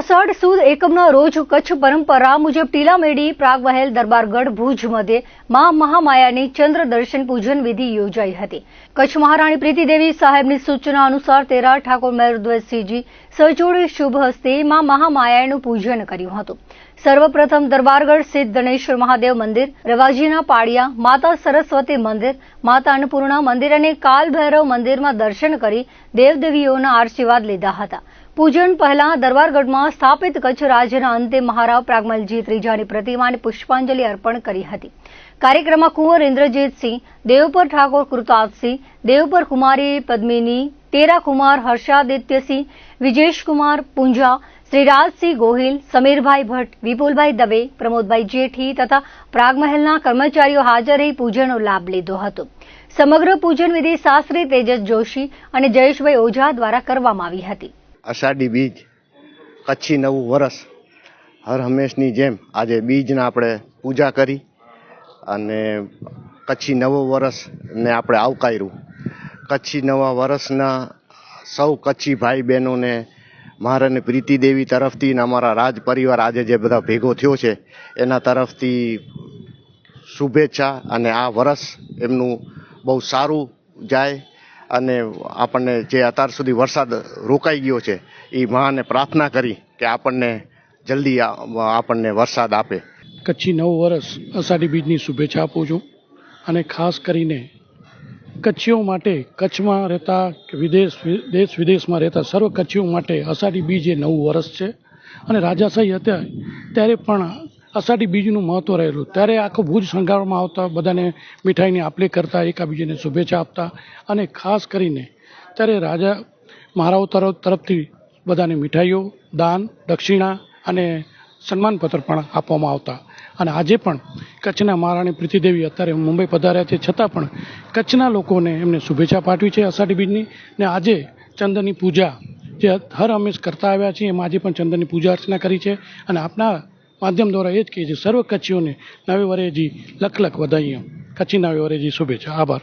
અષાઢ સુદ એકમના રોજ કચ્છ પરંપરા મુજબ ટીલામેડી પ્રાગવહેલ દરબારગઢ ભુજ મધ્યે મા મહામાયાની ચંદ્ર દર્શન પૂજન વિધિ યોજાઈ હતી। કચ્છ મહારાણી પ્રીતિદેવી સાહેબની સૂચના અનુસાર તેરા ઠાકોર મહેરુદ્વેસિંહજી સચોડે શુભ હસ્તે મા મહામાયાનું પૂજન કર્યું હતું। સર્વપ્રથમ દરબારગઢ સ્થિત ધનેશ્વર મહાદેવ મંદિર, રવાજીના પાડિયા, માતા સરસ્વતી મંદિર, માતા અન્નપૂર્ણા મંદિર અને કાલભૈરવ મંદિરમાં દર્શન કરી દેવદેવીઓના આશીર્વાદ લીધા હતા। પૂજન પહેલા દરબારગઢમાં સ્થાપિત કચ્છ રાજ્યના અંતે મહારાવ પ્રાગમલજી ત્રીજાની પ્રતિમાને પુષ્પાંજલિ અર્પણ કરી હતી। કાર્યક્રમમાં કુંવર ઇન્દ્રજીતસિંહ, દેવપર ઠાકોર કૃતાથસિંહ, દેવપર કુમારી પદ્મિની, તેરા કુમાર હર્ષાદિત્યસિંહ, વિજેશકુમાર પૂંજા, શ્રીરાજસિંહ ગોહિલ, સમીરભાઈ ભટ્ટ, વિપુલભાઈ દવે, પ્રમોદભાઈ જેઠી તથા પ્રાગમહેલના કર્મચારીઓ હાજર રહી પૂજનનો લાભ લીધો હતો। સમગ્ર પૂજન વિધિ શાસ્ત્રી તેજસ જોશી અને જયેશભાઈ ઓઝા દ્વારા કરવામાં આવી હતી। અષાઢી બીજ, કચ્છી નવું વરસ, હર હંમેશની જેમ આજે બીજના આપણે પૂજા કરી અને કચ્છી નવું વરસને આપણે આવકાર્યું। કચ્છી નવા વરસના સૌ કચ્છી ભાઈ બહેનોને મહારાણી પ્રીતિદેવી તરફથી અને અમારા રાજ પરિવાર આજે જે બધા ભેગો થયો છે એના તરફથી શુભેચ્છા અને આ વરસ એમનું બહુ સારું જાય અને આપણને જે અત્યાર સુધી વરસાદ રોકાઈ ગયો છે એ માને પ્રાર્થના કરી કે આપણને જલ્દી આપણને વરસાદ આપે। કચ્છી નવું વર્ષ અષાઢી બીજની શુભેચ્છા આપું છું અને ખાસ કરીને કચ્છીઓ માટે, કચ્છમાં રહેતા દેશ વિદેશમાં રહેતા સર્વ કચ્છીઓ માટે અષાઢી બીજ એ નવું વર્ષ છે અને રાજાશાહી હતા ત્યારે પણ અષાઢી બીજનું મહત્ત્વ રહેલું। ત્યારે આખો ભુજ શણગારવામાં આવતા, બધાને મીઠાઈની આપલે કરતા, એકાબીજાને શુભેચ્છા આપતા અને ખાસ કરીને ત્યારે રાજા મહારાઓ તરફથી બધાને મીઠાઈઓ, દાન, દક્ષિણા અને સન્માનપત્ર પણ આપવામાં આવતા। અને આજે પણ કચ્છના મહારાણી પ્રીતિદેવી અત્યારે મુંબઈ પધાર્યા છે છતાં પણ કચ્છના લોકોને એમને શુભેચ્છા પાઠવી છે અષાઢી બીજની। ને આજે ચંદ્રની પૂજા જે હર હંમેશ કરતા આવ્યા છીએ એમાં આજે પણ ચંદ્રની પૂજા અર્ચના કરી છે અને આપના માધ્યમ દ્વારા એ જ કહીએ છીએ સર્વ કચ્છીઓને નવે વરેજી લખ લખ વધાઈઓ, કચ્છી નવે વરેજી શુભેચ્છા। આભાર।